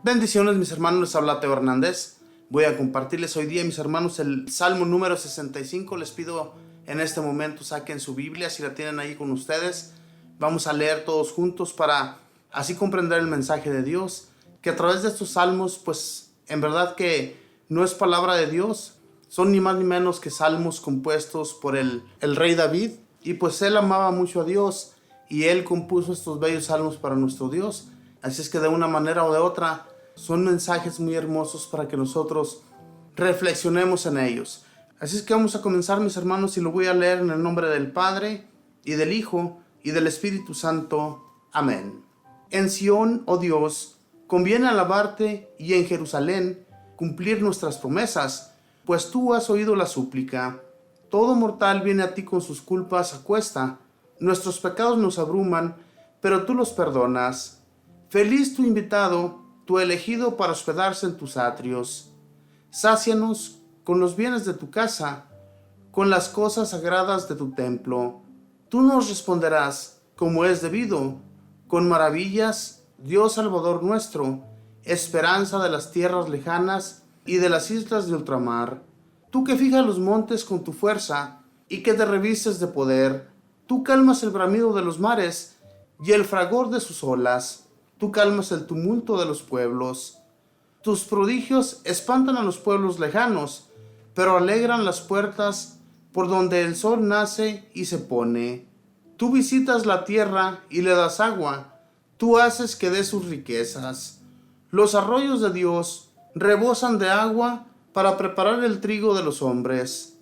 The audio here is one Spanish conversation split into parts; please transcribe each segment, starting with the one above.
Bendiciones, mis hermanos, les habla Teo Hernández. Voy a compartirles hoy día, mis hermanos, el Salmo número 65. Les pido en este momento saquen su Biblia, si la tienen ahí con ustedes. Vamos a leer todos juntos para así comprender el mensaje de Dios, que a través de estos salmos, pues en verdad que no es palabra de Dios, son ni más ni menos que salmos compuestos por el rey David, y pues él amaba mucho a Dios y él compuso estos bellos salmos para nuestro Dios. Así es que de una manera o de otra son mensajes muy hermosos para que nosotros reflexionemos en ellos. Así es que vamos a comenzar, mis hermanos, y lo voy a leer en el nombre del Padre, y del Hijo, y del Espíritu Santo. Amén. En Sión, oh Dios, conviene alabarte, y en Jerusalén cumplir nuestras promesas, pues tú has oído la súplica. Todo mortal viene a ti con sus culpas a cuesta. Nuestros pecados nos abruman, pero tú los perdonas. Feliz tu invitado, tu elegido para hospedarse en tus atrios. Sácianos con los bienes de tu casa, con las cosas sagradas de tu templo. Tú nos responderás, como es debido, con maravillas, Dios Salvador nuestro, esperanza de las tierras lejanas y de las islas de ultramar. Tú que fijas los montes con tu fuerza y que te revistes de poder. Tú calmas el bramido de los mares y el fragor de sus olas. Tú calmas el tumulto de los pueblos. Tus prodigios espantan a los pueblos lejanos, pero alegran las puertas por donde el sol nace y se pone. Tú visitas la tierra y le das agua. Tú haces que dé sus riquezas. Los arroyos de Dios rebosan de agua para preparar el trigo de los hombres.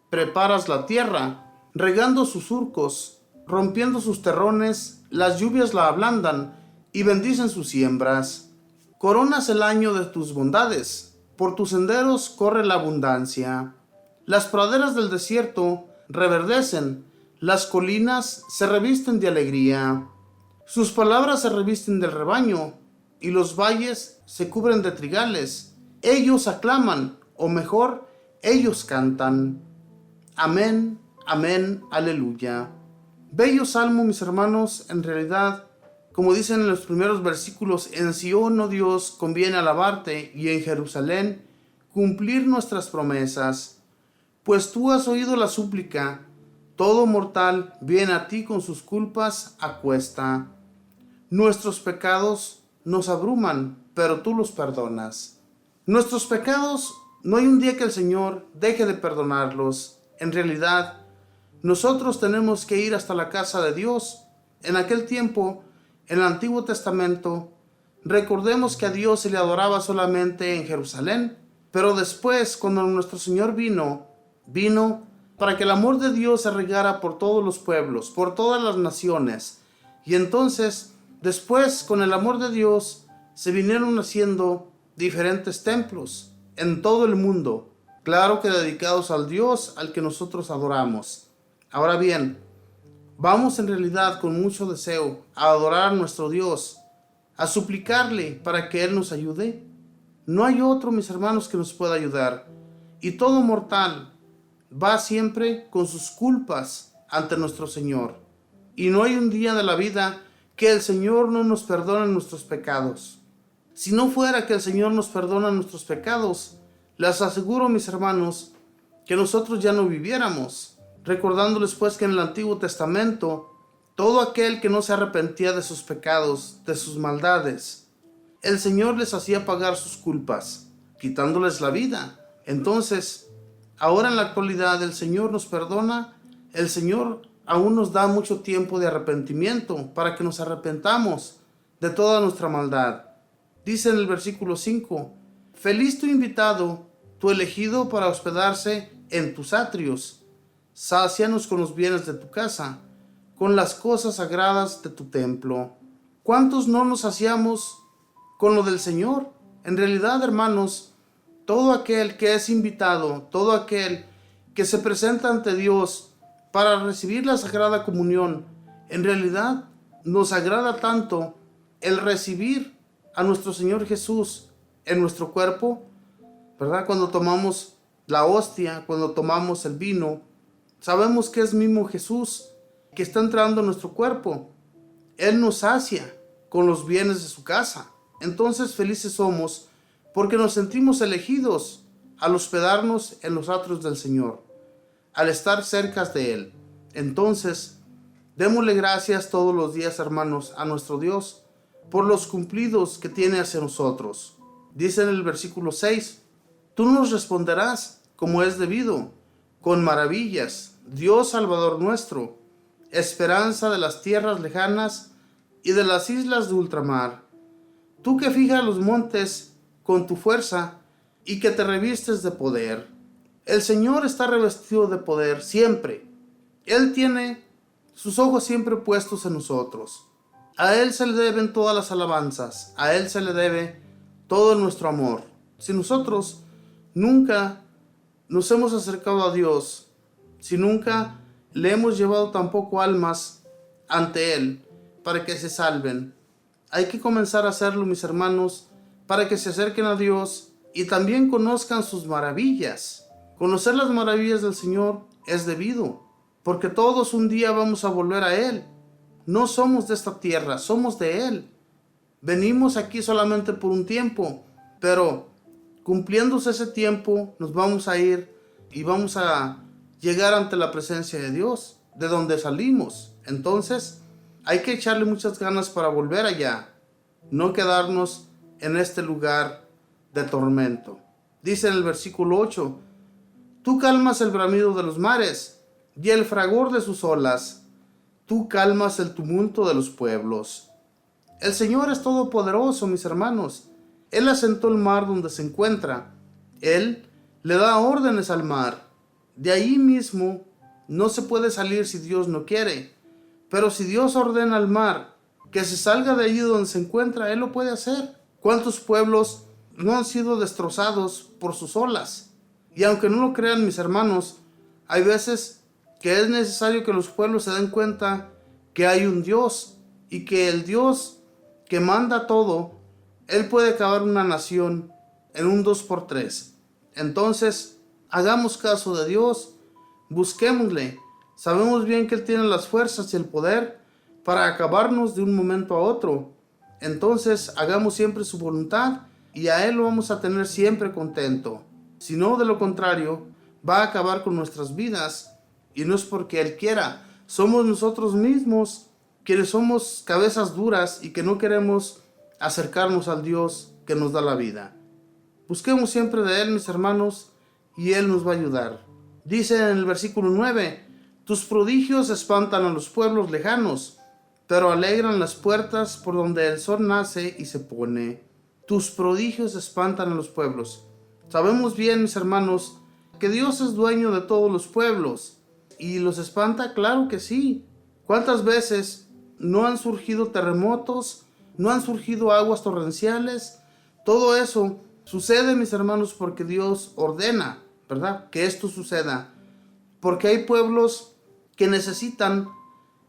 Preparas la tierra, regando sus surcos, rompiendo sus terrones, las lluvias la ablandan y bendicen sus siembras. Coronas el año de tus bondades, por tus senderos corre la abundancia. Las praderas del desierto reverdecen, las colinas se revisten de alegría. Sus palabras se revisten del rebaño, y los valles se cubren de trigales. Ellos aclaman, o mejor, ellos cantan. Amén, amén, aleluya. Bello salmo, mis hermanos, en realidad, como dicen en los primeros versículos, en Sión, oh Dios, conviene alabarte, y en Jerusalén cumplir nuestras promesas. Pues tú has oído la súplica, todo mortal viene a ti con sus culpas a cuesta. Nuestros pecados nos abruman, pero tú los perdonas. Nuestros pecados, no hay un día que el Señor deje de perdonarlos. En realidad, nosotros tenemos que ir hasta la casa de Dios. En aquel tiempo, en el Antiguo Testamento, recordemos que a Dios se le adoraba solamente en Jerusalén, pero después, cuando nuestro Señor vino para que el amor de Dios se regara por todos los pueblos, por todas las naciones. Y entonces, después, con el amor de Dios, se vinieron haciendo diferentes templos en todo el mundo, claro que dedicados al Dios al que nosotros adoramos. Ahora bien, vamos en realidad con mucho deseo a adorar a nuestro Dios, a suplicarle para que Él nos ayude. No hay otro, mis hermanos, que nos pueda ayudar. Y todo mortal va siempre con sus culpas ante nuestro Señor. Y no hay un día de la vida que el Señor no nos perdone nuestros pecados. Si no fuera que el Señor nos perdona nuestros pecados, les aseguro, mis hermanos, que nosotros ya no viviéramos. Recordándoles pues que en el Antiguo Testamento, todo aquel que no se arrepentía de sus pecados, de sus maldades, el Señor les hacía pagar sus culpas, quitándoles la vida. Entonces, ahora en la actualidad el Señor nos perdona, el Señor aún nos da mucho tiempo de arrepentimiento para que nos arrepentamos de toda nuestra maldad. Dice en el versículo 5, feliz tu invitado, tu elegido para hospedarse en tus atrios. Sácianos con los bienes de tu casa, con las cosas sagradas de tu templo. ¿Cuántos no nos saciamos con lo del Señor? En realidad, hermanos, todo aquel que es invitado, todo aquel que se presenta ante Dios para recibir la Sagrada Comunión, en realidad nos agrada tanto el recibir a nuestro Señor Jesús en nuestro cuerpo, ¿verdad? Cuando tomamos la hostia, cuando tomamos el vino, sabemos que es mismo Jesús que está entrando en nuestro cuerpo. Él nos sacia con los bienes de su casa. entonces felices somos porque nos sentimos elegidos al hospedarnos en los atrios del Señor, al estar cerca de Él. Entonces, démosle gracias todos los días, hermanos, a nuestro Dios por los cumplidos que tiene hacia nosotros. Dice en el versículo 6, tú nos responderás como es debido, con maravillas, Dios Salvador nuestro, esperanza de las tierras lejanas y de las islas de ultramar. Tú que fijas los montes con tu fuerza y que te revistes de poder. El Señor está revestido de poder siempre. Él tiene sus ojos siempre puestos en nosotros. A Él se le deben todas las alabanzas, a Él se le debe todo nuestro amor. Si nosotros nunca nos hemos acercado a Dios, si nunca le hemos llevado tampoco almas ante Él para que se salven, hay que comenzar a hacerlo, mis hermanos, para que se acerquen a Dios y también conozcan sus maravillas. Conocer las maravillas del Señor es debido, porque todos un día vamos a volver a Él. No somos de esta tierra, somos de Él. Venimos aquí solamente por un tiempo, pero cumpliéndose ese tiempo nos vamos a ir y vamos a llegar ante la presencia de Dios, de donde salimos. Entonces hay que echarle muchas ganas para volver allá, no quedarnos en este lugar de tormento. Dice en el versículo 8, tú calmas el bramido de los mares y el fragor de sus olas, tú calmas el tumulto de los pueblos. El Señor es todopoderoso, mis hermanos. Él asentó el mar donde se encuentra. Él le da órdenes al mar. De ahí mismo no se puede salir si Dios no quiere. Pero si Dios ordena al mar que se salga de allí donde se encuentra, Él lo puede hacer. ¿Cuántos pueblos no han sido destrozados por sus olas? Y aunque no lo crean, mis hermanos, hay veces que es necesario que los pueblos se den cuenta que hay un Dios y que el Dios que manda todo, Él puede acabar una nación en un 2x3. Entonces, hagamos caso de Dios, busquémosle. Sabemos bien que Él tiene las fuerzas y el poder para acabarnos de un momento a otro. Entonces, hagamos siempre su voluntad y a Él lo vamos a tener siempre contento. Si no, de lo contrario, va a acabar con nuestras vidas y no es porque Él quiera. Somos nosotros mismos quienes somos cabezas duras y que no queremos acercarnos al Dios que nos da la vida. Busquemos siempre de Él, mis hermanos, y Él nos va a ayudar. Dice en el versículo 9, tus prodigios espantan a los pueblos lejanos, pero alegran las puertas por donde el sol nace y se pone. Tus prodigios espantan a los pueblos. Sabemos bien, mis hermanos, que Dios es dueño de todos los pueblos. ¿Y los espanta? Claro que sí. ¿Cuántas veces no han surgido terremotos? ¿No han surgido aguas torrenciales? Todo eso sucede, mis hermanos, porque Dios ordena, ¿verdad?, que esto suceda. Porque hay pueblos que necesitan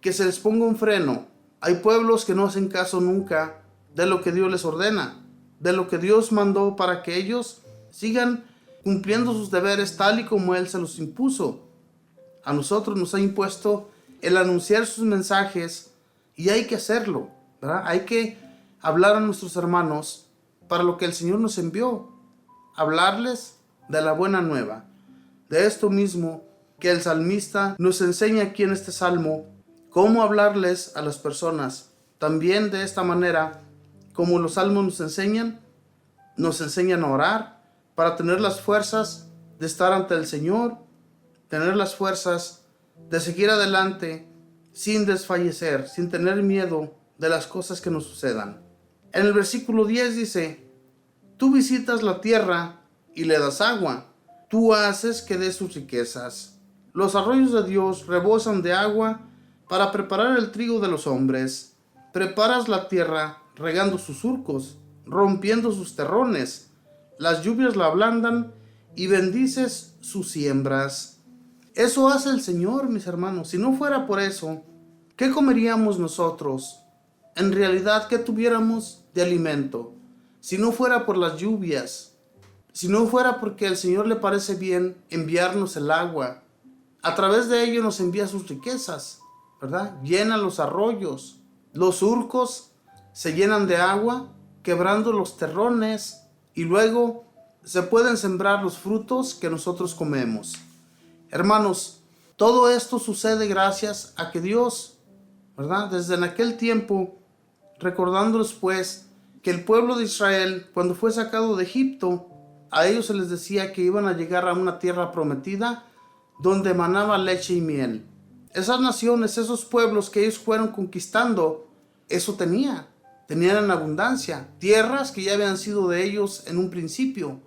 que se les ponga un freno. Hay pueblos que no hacen caso nunca de lo que Dios les ordena, de lo que Dios mandó para que ellos sigan cumpliendo sus deberes tal y como Él se los impuso. A nosotros nos ha impuesto el anunciar sus mensajes y hay que hacerlo, ¿verdad? Hay que hablar a nuestros hermanos para lo que el Señor nos envió, hablarles de la buena nueva. De esto mismo que el salmista nos enseña aquí en este salmo, cómo hablarles a las personas. También de esta manera, como los salmos nos enseñan a orar para tener las fuerzas de estar ante el Señor, tener las fuerzas de seguir adelante sin desfallecer, sin tener miedo de las cosas que nos sucedan. En el versículo 10 dice, tú visitas la tierra y le das agua, tú haces que dé sus riquezas. Los arroyos de Dios rebosan de agua para preparar el trigo de los hombres. Preparas la tierra regando sus surcos, rompiendo sus terrones. Las lluvias la ablandan y bendices sus siembras. Eso hace el Señor, mis hermanos. Si no fuera por eso, ¿qué comeríamos nosotros? En realidad, ¿qué tuviéramos de alimento? Si no fuera por las lluvias, si no fuera porque al Señor le parece bien enviarnos el agua, a través de ello nos envía sus riquezas, ¿verdad? Llena los arroyos, los surcos se llenan de agua quebrando los terrones y luego se pueden sembrar los frutos que nosotros comemos. Hermanos, todo esto sucede gracias a que Dios, ¿verdad? Desde en aquel tiempo, recordándoles pues que el pueblo de Israel, cuando fue sacado de Egipto, a ellos se les decía que iban a llegar a una tierra prometida donde manaba leche y miel. Esas naciones, esos pueblos que ellos fueron conquistando, eso tenían en abundancia, tierras que ya habían sido de ellos en un principio,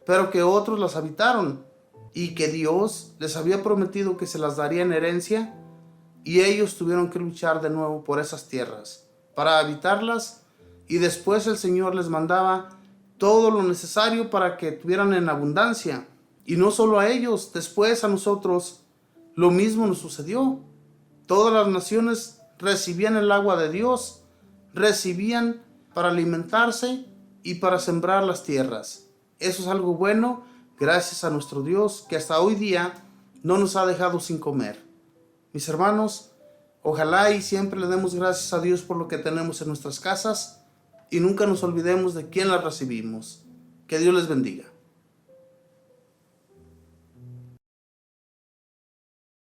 pero que otros las habitaron y que Dios les había prometido que se las daría en herencia, y ellos tuvieron que luchar de nuevo por esas tierras para habitarlas, y después el Señor les mandaba todo lo necesario para que tuvieran en abundancia. Y no solo a ellos, después a nosotros lo mismo nos sucedió. Todas las naciones recibían el agua de Dios, recibían para alimentarse y para sembrar las tierras. Eso es algo bueno, gracias a nuestro Dios, que hasta hoy día no nos ha dejado sin comer. Mis hermanos, ojalá y siempre le demos gracias a Dios por lo que tenemos en nuestras casas y nunca nos olvidemos de quién las recibimos. Que Dios les bendiga.